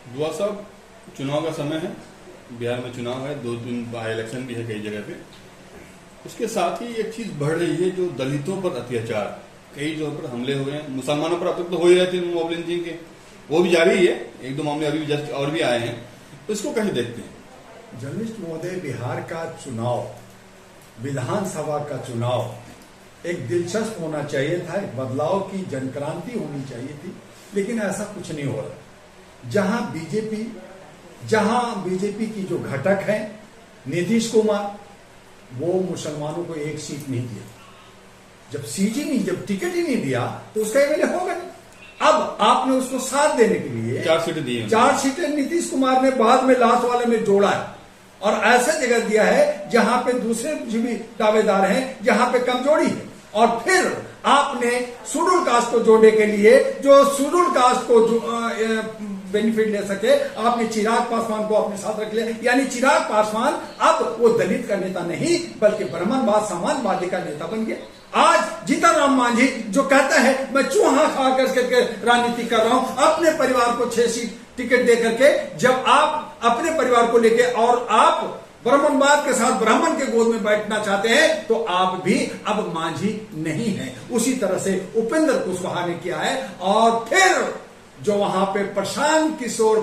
दुआ साहब, चुनाव का समय है, बिहार में चुनाव है, 2 दिन बाई इलेक्शन भी है कई जगह पे। उसके साथ ही एक चीज बढ़ रही है, जो दलितों पर अत्याचार, कई जगहों पर हमले हुए हैं। मुसलमानों पर अब तक तो हो ही रहे थे मॉब लिंचिंग के, वो भी जारी ही है, 1-2 मामले अभी जस्ट और भी आए हैं। तो इसको कैसे देखते हैं? जर्नलिस्ट महोदय, बिहार का चुनाव, विधानसभा का चुनाव एक दिलचस्प होना चाहिए था, एक बदलाव की जनक्रांति होनी चाहिए थी, लेकिन ऐसा कुछ नहीं हो रहा। जहां बीजेपी की जो घटक है नीतीश कुमार, वो मुसलमानों को एक सीट नहीं दिया। जब टिकट ही नहीं दिया तो उसका एमएलए होगा नहीं। अब आपने उसको साथ देने के लिए 4 सीटें दी हैं। 4 सीटें नीतीश कुमार ने बाद में लास्ट वाले में जोड़ा है, और ऐसा जगह दिया है जहां पे दूसरे भी दावेदार हैं, जहां पे कमजोरी है। और फिर आपने शेड्यूल कास्ट को जोड़ने के लिए, जो शेड्यूल कास्ट को बेनिफिट ले सके, आपने चिराग पासवान को अपने साथ रख लिया। यानी चिराग पासवान अब वो दलित का नेता नहीं, बल्कि ब्राह्मणवाद समाजवादी का नेता बन गया। आज जीतन राम मांझी जो कहता है मैं चूहा खा करके राजनीति कर रहा हूं, अपने परिवार को 6 सीट टिकट दे करके, जब आप अपने परिवार को लेके और आप ब्राह्मणवाद के साथ ब्राह्मण के गोद में बैठना चाहते हैं, तो आप भी अब मांझी नहीं है। उसी तरह से उपेंद्र कुशवाहा ने किया है। और फिर जो वहां पे प्रशांत किशोर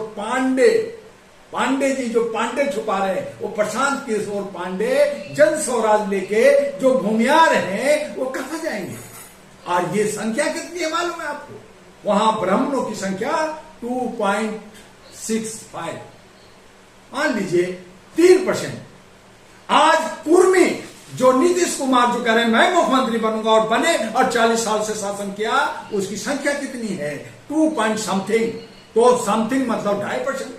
पांडे जी जो पांडे छुपा रहे हैं, वो प्रशांत किशोर पांडे जन स्वराज लेके जो भूमियार हैं, वो कहां जाएंगे? और ये संख्या कितनी है मालूम है आपको? वहां ब्राह्मणों की संख्या 2.65, मान लीजिए 3%। आज कुर्मी जो नीतीश कुमार जो कह रहे हैं मैं मुख्यमंत्री बनूंगा, और बने और 40 साल से शासन किया, उसकी संख्या कितनी है? 2 पॉइंट समथिंग। तो समथिंग मतलब 2.5%।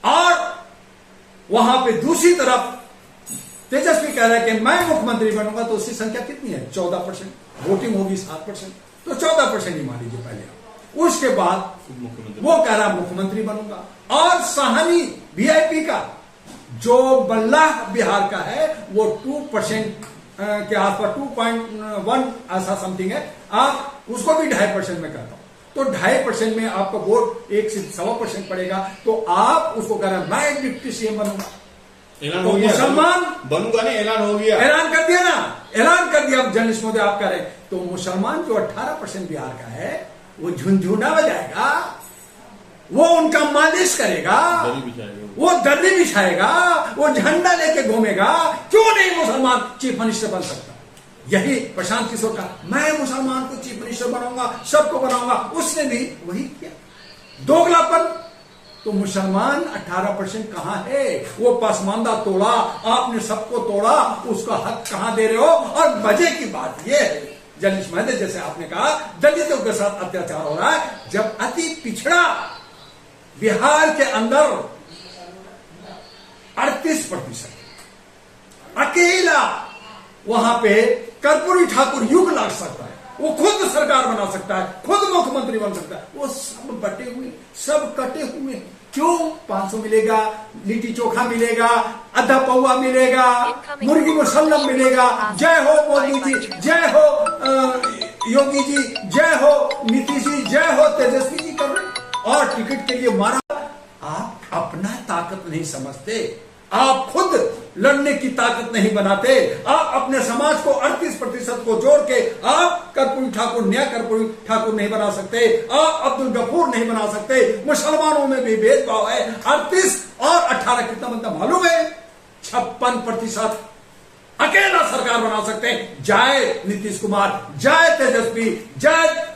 और वहां पे दूसरी तरफ तेजस्वी कह रहा है कि मैं मुख्यमंत्री बनूंगा, तो उसकी संख्या कितनी है? 14%। वोटिंग होगी 7%, तो 14% ही मान लीजिए पहले। उसके बाद वो कह रहा मुख्यमंत्री बनूंगा। और साहनी वीआईपी का जो बल्लाह बिहार का है, वो 2% के आसपास, 2.1 ऐसा समथिंग है। आप उसको भी 2.5% में करता हूं, तो 2.5% में आपका वोट 1 से 1.25% पड़ेगा। तो आप उसको कह रहे हैं मैं डिप्टी सीएम बनूंगा, ऐलान तो हो गया। मुसलमान बनूंगा नहीं, ऐलान हो गया, ऐलान कर दिया ना, ऐलान कर दिया। जर्नलिस्ट महोदय आप कह रहे हैं, तो मुसलमान जो 18% बिहार का है, वो झुनझुना बजाएगा, वो उनका मालिश करेगा, वो दर्री बिछाएगा, वो झंडा लेके घूमेगा। क्यों नहीं मुसलमान चीफ मिनिस्टर बन सकता? यही प्रशांत किशोर का, मैं मुसलमान को चीफ मिनिस्टर बनाऊंगा, सबको बनाऊंगा। उसने भी वही किया, दोगलापन। तो मुसलमान 18% कहां है? वो पसमानदा तोड़ा, आपने सबको तोड़ा, उसका हक कहां दे रहे हो? और मजे की बात यह है जर्नलिस्ट महोदय, जैसे आपने कहा दलितों के साथ अत्याचार हो रहा है, जब अति पिछड़ा बिहार के अंदर 38% अकेला वहां पे कर्पूरी ठाकुर युग लाग सकता है, वो खुद सरकार बना सकता है, खुद मुख्यमंत्री बन सकता है। वो सब बटे हुए, सब कटे हुए। क्यों? 500 मिलेगा, लिट्टी चोखा मिलेगा, आधा पौवा मिलेगा, मुर्गी मुसल्लम मिलेगा। जय हो मोदी जी, जय हो योगी जी, जय हो नीतीश जी, जय हो तेजस्वी जी कर रहे। और टिकट के लिए मारा। आप अपना ताकत नहीं समझते, आप खुद लड़ने की ताकत नहीं बनाते। आप अपने समाज को 38% को जोड़ के आप कर्पूरी ठाकुर, नया कर्पूरी ठाकुर नहीं बना सकते, आप अब्दुल गफूर नहीं बना सकते। मुसलमानों में भी भेदभाव है। 38 और 18 कितना बनता मालूम है? 56% अकेला सरकार बना सकते हैं। जय नीतीश कुमार, जय तेजस्वी, जय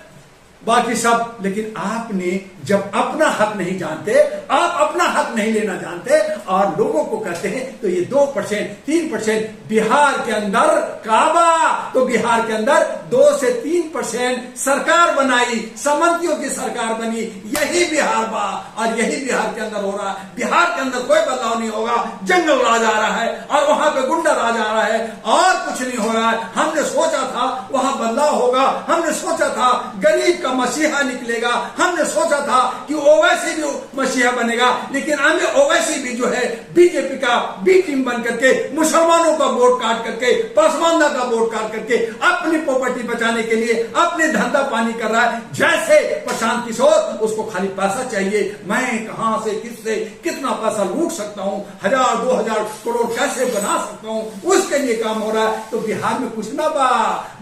बाकी सब। लेकिन आपने जब अपना हक नहीं जानते, आप अपना हक नहीं लेना जानते, और लोगों को कहते हैं, तो ये 2%, 3% बिहार के अंदर काबा, तो बिहार के अंदर 2 से 3% सरकार बनाई, समंतियों की सरकार बनी। यही बिहार बा, और यही बिहार के अंदर हो रहा है। बिहार के अंदर कोई बदलाव नहीं होगा, जंगल राज आ रहा है, और वहां पे गुंडा राज आ रहा है, और कुछ नहीं हो रहा है। हमने सोचा था वहां बदलाव होगा, हमने सोचा था गरीब का मसीहा निकलेगा, हमने सोचा था कि ओवैसी भी मसीहा बनेगा, लेकिन हमें ओवैसी भी जो है बीजेपी का बी टीम बन करके मुसलमानों का वोट काट करके, पसमानदा का वोट काट करके अपनी प्रॉपर्टी बचाने के लिए अपने धंधा पानी कर रहा है। जैसे प्रशांत किशोर, उसको खाली पैसा चाहिए, मैं कहां से किससे कितना पैसा लूट सकता हूं, 1000-2000 करोड़ कैसे बना सकता हूं, उसके लिए काम हो रहा है। तो बिहार में कुछ ना बा,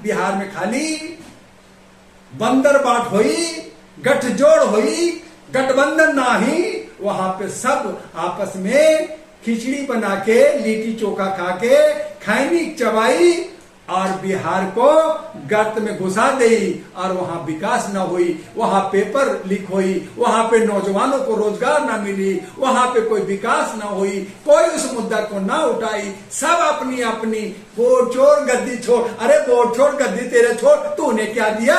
बिहार में खाली बंदर बाट होई, गठजोड़ होई, गठबंधन ना ही, वहां पे सब आपस में खिचड़ी बना के, लिट्टी चोखा खा के, खैनी चबाई और बिहार को गर्त में घुसा दी, और वहां विकास ना हुई, वहां पेपर लीक हुई, वहां पे नौजवानों को रोजगार ना मिली, वहां पे कोई विकास ना हुई, कोई उस मुद्दा को ना उठाई, सब अपनी अपनी वोट छोड़ गद्दी छोड़, अरे वोट छोड़ गद्दी तेरे छोड़, तूने क्या दिया?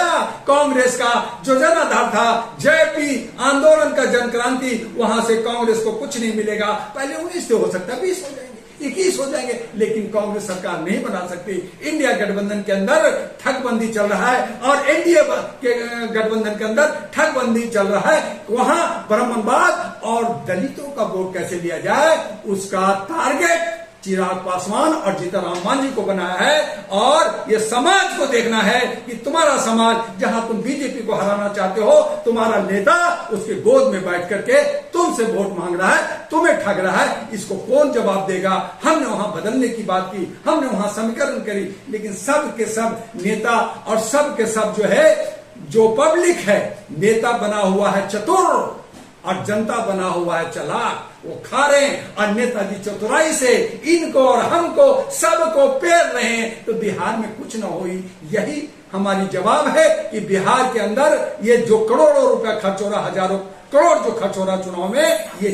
कांग्रेस का जो जनाधार था, जेपी आंदोलन का जनक्रांति, वहां से कांग्रेस को कुछ नहीं मिलेगा। पहले 19 से हो सकता है 20 हो जाएंगे, 21 हो जाएंगे, लेकिन कांग्रेस सरकार नहीं बना सकती। इंडिया गठबंधन के अंदर ठगबंदी चल रहा है, और एनडीए के गठबंधन के अंदर ठगबंदी चल रहा है। वहां ब्राह्मणवाद और दलितों का वोट कैसे लिया जाए, उसका टारगेट चिराग पासवान और जीतनराम मांझी को बनाया है। और ये समाज को देखना है कि तुम्हारा समाज, जहां तुम बीजेपी को हराना चाहते हो, तुम्हारा नेता उसके गोद में बैठ करके तुमसे वोट मांग रहा है, तुम्हें ठग रहा है, इसको कौन जवाब देगा? हमने वहां बदलने की बात की, हमने वहां समीकरण करी, लेकिन सब के सब नेता और सब के सब जो है, जो पब्लिक है, नेता बना हुआ है चतुर और जनता बना हुआ है चालाक। वो खा रहे हैं और नेताजी चतुराई से इनको और हमको सबको पेर रहे हैं। तो बिहार में कुछ ना हुई, यही हमारी जवाब है कि बिहार के अंदर ये जो करोड़ों रुपया खर्च हो रहा, हजारों करोड़ जो खर्च हो रहा चुनाव में, ये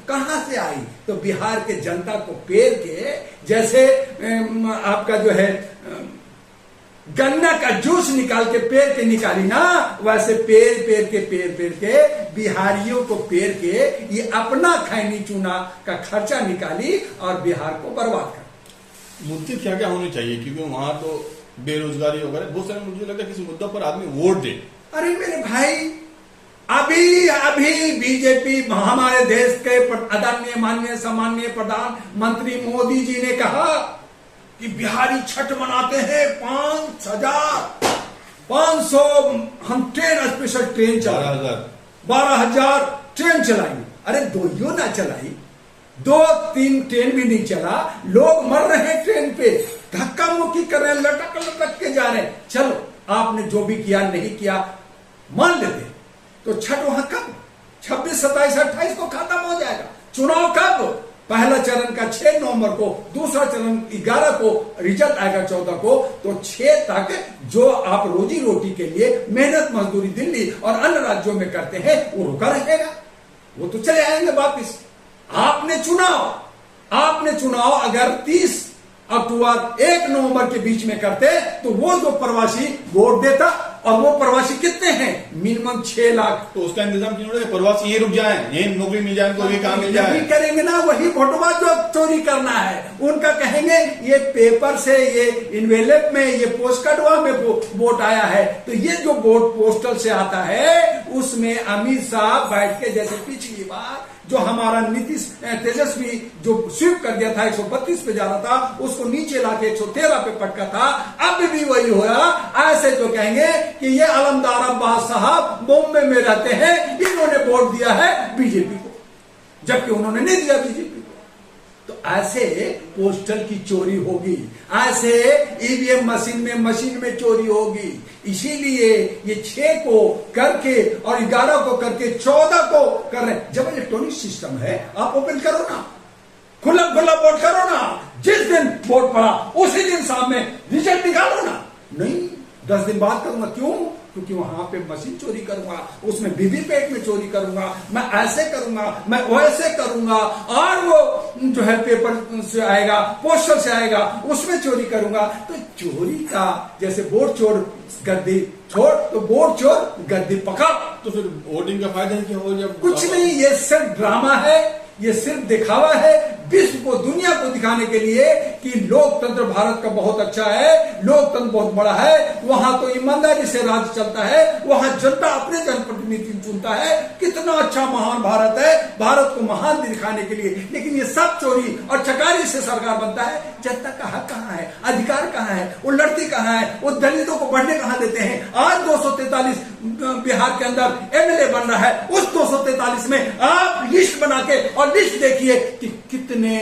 कहां से आई? तो बिहार के जनता को पेर के, जैसे आपका जो है गन्ना का जूस निकाल के पेर के निकाली ना, वैसे पेर के बिहारियों को पेर के ये अपना खैनी चूना का खर्चा निकाली और बिहार को बर्बाद कर। मुद्दे क्या क्या होने चाहिए? क्योंकि वहां तो बेरोजगारी वगैरह बहुत सारे, मुझे लगता है किसी मुद्दों पर आदमी वोट दे। अरे मेरे भाई, अभी बीजेपी, हमारे देश के आदरणीय माननीय सम्माननीय प्रधानमंत्री मोदी जी ने कहा कि बिहारी छठ मनाते हैं 5,500 हम ट्रेन, स्पेशल ट्रेन चलाएंगे, 12,000 ट्रेन चलाएंगे। अरे दो ना चलाई, 2-3 ट्रेन भी नहीं चला, लोग मर रहे हैं ट्रेन पे, धक्का मुक्की कर रहे हैं, लटक के जा रहे हैं। चलो आपने जो भी किया नहीं किया मान लेते, तो छठ वहां कब? 26, 27, 28 को खत्म हो जाएगा। चुनाव कब? पहला चरण का 6 नवंबर को, दूसरा चरण 11 को, रिजल्ट आएगा 14 को। तो 6 तक जो आप रोजी रोटी के लिए मेहनत मजदूरी दिल्ली और अन्य राज्यों में करते हैं, वो रुका रहेगा, वो तो चले आएंगे वापिस। आपने चुनाव अगर 30 अक्टूबर 1 नवंबर के बीच में करते, तो वो जो प्रवासी वोट देता, और वो प्रवासी कितने हैं? मिनिमम 6 लाख। तो उसका इंतजाम क्यों नहीं? प्रवासी यही रुक जाए, यही नौकरी मिल जाए, कोई काम मिल जाए। करेंगे ना, वही वोटवा जो चोरी करना है उनका कहेंगे ये पेपर से, ये इन्वेलप में, ये पोस्ट कार्डवा में वोट आया है। तो ये जो वोट पोस्टल से आता है, उसमें अमित शाह बैठ के, जैसे पिछली बार जो हमारा नीतीश तेजस्वी जो स्वीप कर दिया था, 132 पे जा रहा था, उसको नीचे लाके 113 पे पटका था, अब भी वही हो रहा। ऐसे तो कहेंगे कि ये अलमदार अब्बास साहब बॉम्बे में रहते हैं, इन्होंने वोट दिया है बीजेपी को, जबकि उन्होंने नहीं दिया बीजेपी को। तो ऐसे पोस्टल की चोरी होगी, ऐसे ईवीएम मशीन में चोरी होगी। इसीलिए ये 6 को करके और 11 को करके 14 को कर रहे। जब इलेक्ट्रॉनिक सिस्टम है, आप ओपन करो ना, खुला वोट करो ना, जिस दिन वोट पड़ा उसी दिन शाम में रिजल्ट निकालो ना। नहीं, 10 दिन बाद करूंगा। क्यों? क्योंकि वहां पे मशीन चोरी करूंगा, उसमें वीवीपैट में चोरी करूंगा, मैं ऐसे करूंगा, मैं वैसे करूंगा, और वो जो है पेपर से आएगा, पोस्टल से आएगा, उसमें चोरी करूंगा। तो चोरी का, जैसे वोट चोर गद्दी छोड़, तो वोट चोर गद्दी पकड़। तो फिर वोटिंग का फायदा क्या हो? जब कुछ नहीं, ये सिर्फ ड्रामा है, ये सिर्फ दिखावा है। विश्व को, दुनिया को दिखाने के लिए कि लोकतंत्र भारत का बहुत अच्छा है, लोकतंत्र बहुत बड़ा है, वहां तो ईमानदारी से राज चलता है, वहां जनता अपने जनप्रतिनिधि चुनता है, कितना अच्छा महान भारत है, भारत को महान दिखाने के लिए। लेकिन ये सब चोरी और चकारी से सरकार बनता है। जनता का हक कहां है, अधिकार कहां है, वो लड़ती कहां है, वो दलितों को बढ़ने कहां देते हैं। आज 243 बिहार के अंदर एमएलए बन रहा है, उस 243 में आप लिस्ट बना के और लिस्ट देखिए कि कितने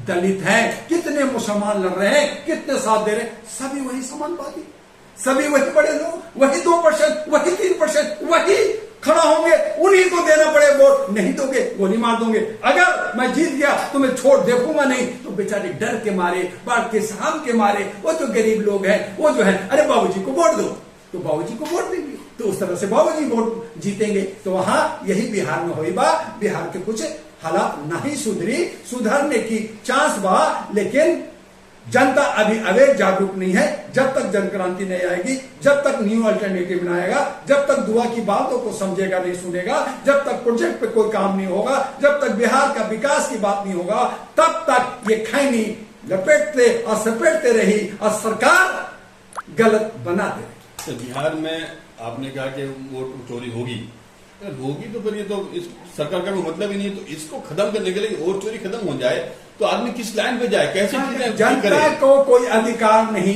दलित हैं, कितने मुसलमान लड़ रहे हैं, कितने साथ दे रहे हैं। सभी वही समाजवादी, सभी वही बड़े लोग, वही 2%, वही 3%, वही खड़ा होंगे, उन्हीं को देना पड़े वोट। नहीं दोगे गोली मार दोगे। अगर मैं जीत गया तो मैं छोड़ देखूंगा नहीं, तो बेचारे डर के मारे, बाढ़ के शाम के मारे, वो जो गरीब लोग हैं वो जो है, अरे बाबूजी को वोट दो, तो बाबूजी को वोट देंगे, तो उस तरह से बाबूजी वोट जीतेंगे। तो वहां यही बिहार में होई बा। बिहार के कुछ हालात नहीं सुधरी, सुधरने की चांस बा, लेकिन जनता अभी अवेयर जागरूक नहीं है। जब तक जनक्रांति नहीं आएगी, जब तक न्यू अल्टरनेटिव नहीं आएगा, जब तक दुआ की बातों को समझेगा नहीं, सुनेगा, जब तक प्रोजेक्ट पे कोई काम नहीं होगा, जब तक बिहार का विकास की बात नहीं होगा, तब तक ये खैनी लपेटते और सपेटते रही और सरकार गलत बनाते रही। तो बिहार में आपने कहा कि वोट चोरी होगी, अगर होगी तो फिर ये तो इस सरकार का कोई मतलब ही नहीं है। तो इसको खत्म करने के लिए और चोरी खत्म हो जाए तो आदमी किस लाइन पे जाए, कैसे चीजें जनता को कोई अधिकार नहीं,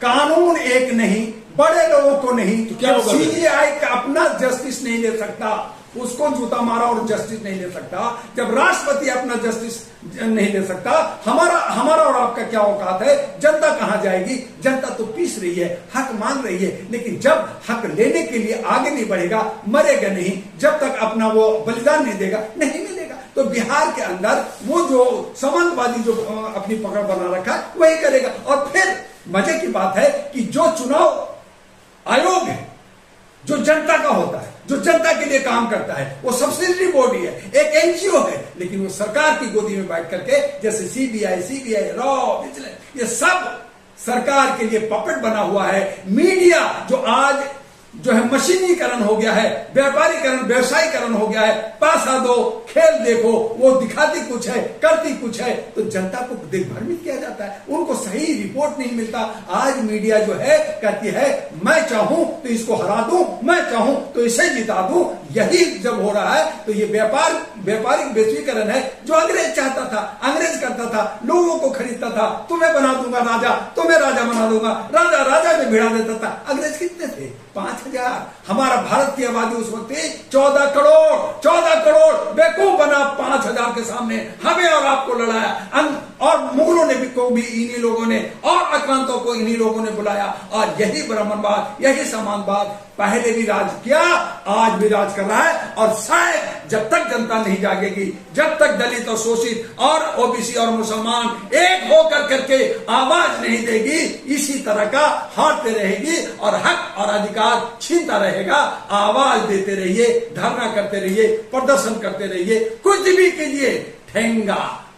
कानून एक नहीं, बड़े लोगों को नहीं। तो क्या होगा? सीबीआई का अपना जस्टिस नहीं ले सकता, उसको जूता मारा और जस्टिस नहीं ले सकता। जब राष्ट्रपति अपना जस्टिस नहीं ले सकता, हमारा और आपका क्या औकात है? जनता कहां जाएगी? जनता तो पीस रही है, हक मांग रही है, लेकिन जब हक लेने के लिए आगे नहीं बढ़ेगा, मरेगा नहीं, जब तक अपना वो बलिदान नहीं देगा, नहीं मिलेगा। तो बिहार के अंदर वो जो समाजवादी जो अपनी पकड़ बना रखा है वही करेगा। और फिर मजे की बात है कि जो चुनाव आयोग है, जो जनता का होता है, जो जनता के लिए काम करता है, वो सब्सिडरी बॉडी है, एक एनजीओ है, लेकिन वो सरकार की गोदी में बैठ करके, जैसे सीबीआई, रॉ, विजिलेंस, ये सब सरकार के लिए पपेट बना हुआ है। मीडिया जो आज जो है मशीनीकरण हो गया है, व्यापारीकरण, व्यवसायीकरण हो गया है, पैसा दो, खेल देखो, वो दिखाती कुछ है, करती कुछ है, तो जनता को दिग्भ्रमित किया जाता है, उनको सही रिपोर्ट नहीं मिलता। आज मीडिया जो है कहती है मैं चाहूं तो इसको हरा दूं, मैं चाहूं तो इसे जिता दूं। यही जब हो रहा है तो ये व्यापारिक वैश्वीकरण है, जो अंग्रेज चाहता था, अंग्रेज करता था, लोगों को खरीदता था, तुम्हें बना दूंगा राजा, तुम्हें राजा बना दूंगा, राजा में भिड़ा देता था। अंग्रेज कितने थे? 5,000। हमारा भारत की आबादी उस वक्त थी 14 करोड़। बेवकूफ बना 5,000 के सामने हमें और आपको लड़ाया। और मुगलों ने को भी इन्हीं लोगों ने, और आक्रांतों को इन्हीं लोगों ने बुलाया। और यही ब्राह्मणवाद, यही समानवाद पहले भी राज किया, आज भी राज कर रहा है। और शायद जब तक जनता नहीं जागेगी, जब तक दलित और शोषित और ओबीसी और मुसलमान एक होकर करके आवाज नहीं देगी, इसी तरह का हारते रहेगी और हक और अधिकार छीनता रहेगा। आवाज देते रहिए, धरना करते रहिए, प्रदर्शन करते रहिए, कुछ भी कीजिए,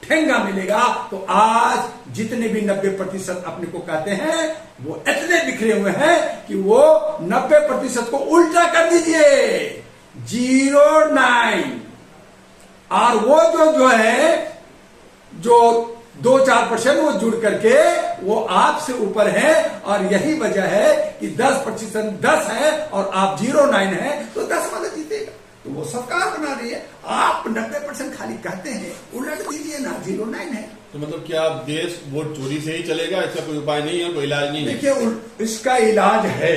ठेंगा मिलेगा। तो आज जितने भी 90% अपने को कहते हैं, वो इतने बिखरे हुए हैं कि वो 90% को उल्टा कर दीजिए, 09। और वो जो है, जो 2-4% वो जुड़ करके वो आपसे ऊपर है। और यही वजह है कि 10% 10 है और आप 09 है, तो 10 वाला जीतेगा। तो वो सरकार बना रही है, आप 90% खाली कहते हैं, उलट दीजिए ना, 09 है। तो मतलब क्या देश वोट चोरी से ही चलेगा? इसका कोई उपाय नहीं है, कोई इलाज नहीं है? देखिए, इसका इलाज है।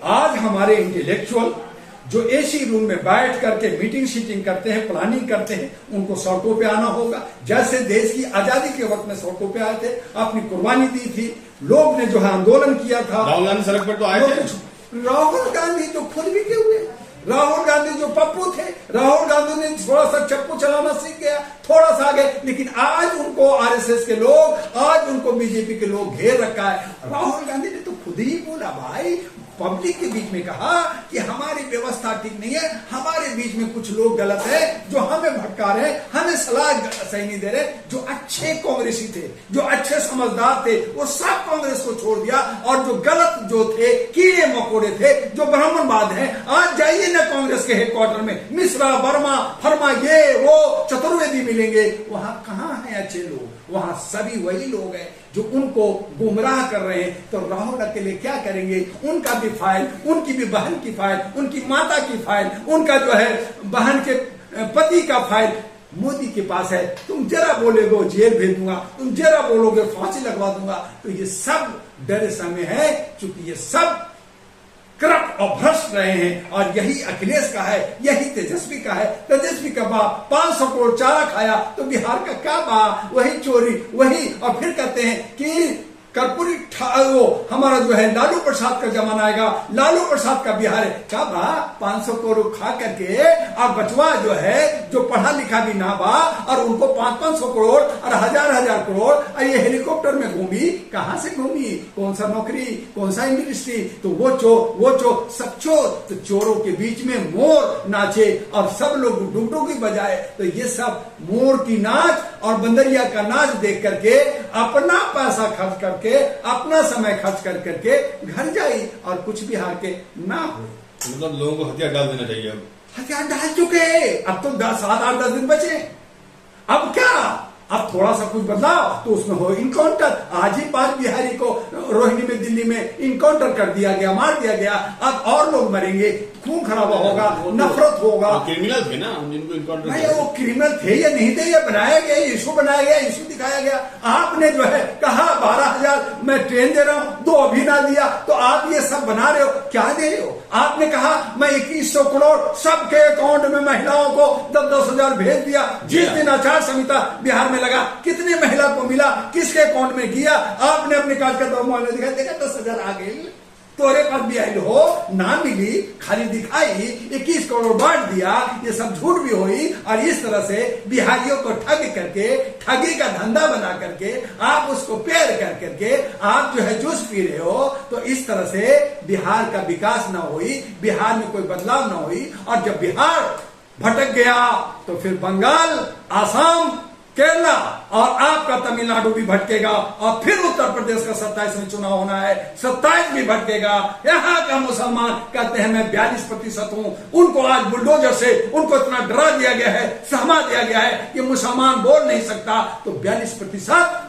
आज हमारे इंटेलेक्चुअल जो एसी रूम में बैठ करके मीटिंग करते हैं, प्लानिंग करते हैं, उनको सड़कों पे आना होगा। जैसे देश की आजादी के वक्त में सड़कों पे आए थे, अपनी कुर्बानी दी थी, लोग ने जो है आंदोलन किया था। राहुल गांधी सड़क पर तो आए थे। राहुल गांधी जो खुद भी के हुए, राहुल गांधी जो पप्पू थे, राहुल गांधी ने थोड़ा सा चप्पू चलाना सीख गया, थोड़ा सा आगे, लेकिन आज उनको आरएसएस के लोग, आज उनको बीजेपी के लोग घेर रखा है। राहुल गांधी ने तो खुद ही बोला, भाई पब्लिक के बीच में कहा कि हमारी व्यवस्था ठीक नहीं है, हमारे बीच में कुछ लोग गलत है, जो हमें भटका रहे, हमें सलाह सही नहीं दे रहे। जो अच्छे कांग्रेसी थे, जो अच्छे समझदार थे, वो सब कांग्रेस को छोड़ दिया। और जो गलत जो थे, कीड़े मकोड़े थे, जो ब्राह्मणवाद है, आज जाइए ना कांग्रेस के हेडक्वार्टर में, मिश्रा, वर्मा, फर्मा, ये वो चतुर्वेदी भी मिलेंगे वहां कहां हैं अच्छे लोग, वहां सभी वही लोग हैं जो उनको गुमराह कर रहे हैं। तो राहुल अकेले क्या करेंगे? उनका भी फाइल, उनकी भी बहन की फाइल, उनकी माता की फाइल, उनका जो है बहन के पति का फाइल मोदी के पास है। तुम जरा बोलोगे जेल भेज दूंगा, तुम जरा बोलोगे फांसी लगवा दूंगा। तो ये सब डरे समय है, क्योंकि ये सब करप्ट और भ्रष्ट रहे हैं। और यही अखिलेश का है, यही तेजस्वी का है। तेजस्वी का बाप 500 करोड़ चारा खाया, तो बिहार का क्या बा? वही चोरी, वही। और फिर कहते हैं कि कर्पूरी वो हमारा जो है लालू प्रसाद का जमाना आएगा, लालू प्रसाद का बिहार है। क्या बा? 500 करोड़ खा करके और बचवा जो है जो पढ़ा लिखा भी ना बा और उनको 500 करोड़ और हजार करोड़ और ये हेलीकॉप्टर में घूमी, कहां से घूमी? कौन सा नौकरी, कौन सा इंडस्ट्री? तो वो चोर सब चोर। तो चोरों के बीच में मोर नाचे और सब लोग डुगडुगी बजाए। तो ये सब मोर की नाच और बंदरिया का नाच देख करके अपना पैसा खर्च करके, अपना समय खर्च करके घर जाई और कुछ बिहार के ना हो। मतलब लोगों को हथियार डाल देना चाहिए। अब हथियार डाल चुके, अब तो 7-8-10 दिन बचे। अब क्या? अब थोड़ा सा कुछ बदलाव तो उसमें हो इनकाउंटर। आज ही 5 बिहारी को रोहिणी में, दिल्ली में इनकाउंटर कर दिया गया, मार दिया गया। अब और लोग मरेंगे, खून खराबा होगा, नफरत होगा। क्रिमिनल थे ना जिनको इनकाउंटर नहीं, वो क्रिमिनल थे या नहीं थे, ये बनाया गया, इशू बनाया गया, इशू दिखाया गया। आपने जो है कहा 12,000 मैं ट्रेन दे रहा हूं, 2 अभी ना दिया, तो आप ये सब बना रहे हो। क्या दे रहे हो? आपने कहा मैं 2100 करोड़ सबके अकाउंट में महिलाओं को 10-10 हजार भेज दिया। जिस दिन आचार संहिता बिहार में लगा, कितने महिला को मिला, किसके अकाउंट में किया? आपने अपने कार्यकर्ता मोबाइल में दिखाया, देखा 10,000 आ गए। तोरे पास भी आई हो ना मिली, खाली दिखाई, 21 करोड़ बांट दिया। ये सब झूठ भी हुई। और इस तरह से बिहारियों को ठग करके, ठगी का धंधा बना करके आप उसको पेड़ कर करके आप जो है जूस पी रहे हो। तो इस तरह से बिहार का विकास ना हुई, बिहार में कोई बदलाव ना हुई। और जब बिहार भटक गया तो फिर बंगाल, आसाम, केरला और आपका तमिलनाडु भी भटकेगा। और फिर उत्तर प्रदेश का 27 में चुनाव होना है, 27 भी भटकेगा। यहाँ का मुसलमान कहते हैं मैं 42% हूं। उनको आज बुलडोजर से उनको इतना डरा दिया गया है, सहमा दिया गया है कि मुसलमान बोल नहीं सकता। तो 42%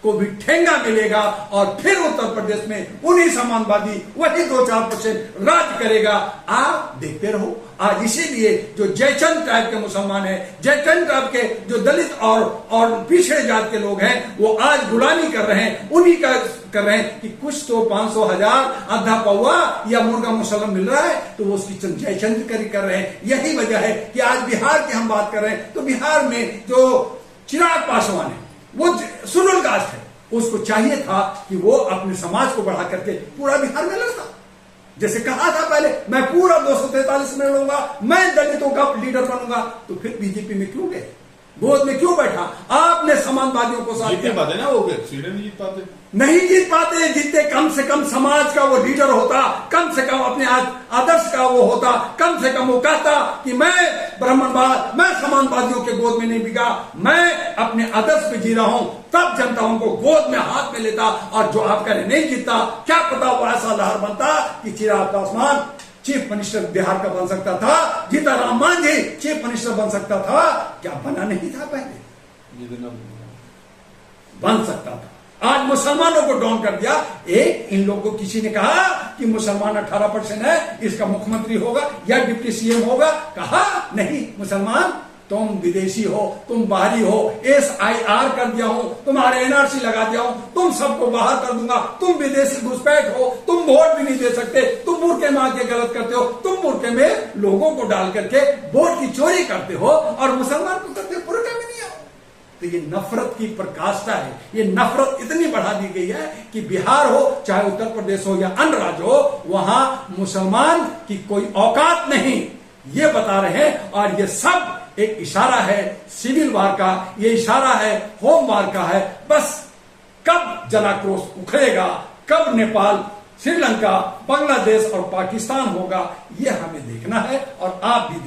को भी ठेंगा मिलेगा और फिर उत्तर प्रदेश में उन्हीं समाजवादी वही 2-4% राज करेगा। आप देखते रहो। आज इसीलिए जो जयचंद टाइप के मुसलमान हैं, जयचंद टाइप के जो दलित और पिछड़े जात के लोग हैं, वो आज गुलामी कर रहे हैं, उन्हीं का कर रहे हैं कि कुछ तो 500 हजार आधा पौवा या मुर्गा मुसलम मिल रहा है, तो वो उसकी जयचंद कर रहे हैं। यही वजह है कि आज बिहार की हम बात कर रहे हैं। तो बिहार में जो चिराग पासवान है, वो सुनुल कास्ट है, उसको चाहिए था कि वो अपने समाज को बढ़ा करके पूरा बिहार में लड़ता। जैसे कहा था पहले, मैं पूरा 243 में लड़ूंगा, मैं दलितों का लीडर बनूंगा। तो फिर बीजेपी में क्यों गए? गोद में क्यों बैठा? आपने समाजवादियों को साथ जीत पाते ना, वो सीटें नहीं जीत पाते, नहीं जीत पाते। जीतते कम से कम समाज का वो लीडर होता, कम से कम अपने आदर्श का वो होता, कम से कम वो कहता कि मैं ब्राह्मणवाद, मैं समाजवादियों के गोद में नहीं बिका, मैं अपने आदर्श पे जी रहा हूं। तब जनता उनको गोद में हाथ में लेता। और जो आपका नहीं जीतता, क्या पता वो ऐसा लहर बनता कि चिराग पासवान चीफ मिनिस्टर बिहार का बन सकता था, जीतनराम मांझी चीफ मिनिस्टर बन सकता था। क्या बना नहीं था? पहले बन सकता था। आज मुसलमानों को डाउन कर दिया। इन लोगों को किसी ने कहा कि मुसलमान 18% है, इसका मुख्यमंत्री होगा या डिप्टी सीएम होगा? कहा नहीं, मुसलमान तुम विदेशी हो, तुम बाहरी हो, SIR कर दिया हूं, तुम्हारे NRC लगा दिया हूं, तुम सबको बाहर कर दूंगा, तुम विदेशी घुसपैठ हो, तुम वोट भी नहीं दे सकते, तुम बुरके में आके गलत करते हो, तुम बुरके में लोगों को डाल करके वोट की चोरी करते हो और मुसलमान को करते हो बुरके में नहीं आओ। तो ये नफरत की प्रकाष्ठा है। ये नफरत इतनी बढ़ा दी गई है कि बिहार हो, चाहे उत्तर प्रदेश हो या अन्य राज्य हो, वहां मुसलमान की कोई औकात नहीं, ये बता रहे हैं। और ये सब एक इशारा है सिविल वार का, ये इशारा है होम वार का है। बस कब जनाक्रोश उखड़ेगा, कब नेपाल, श्रीलंका, बांग्लादेश और पाकिस्तान होगा, ये हमें देखना है और आप भी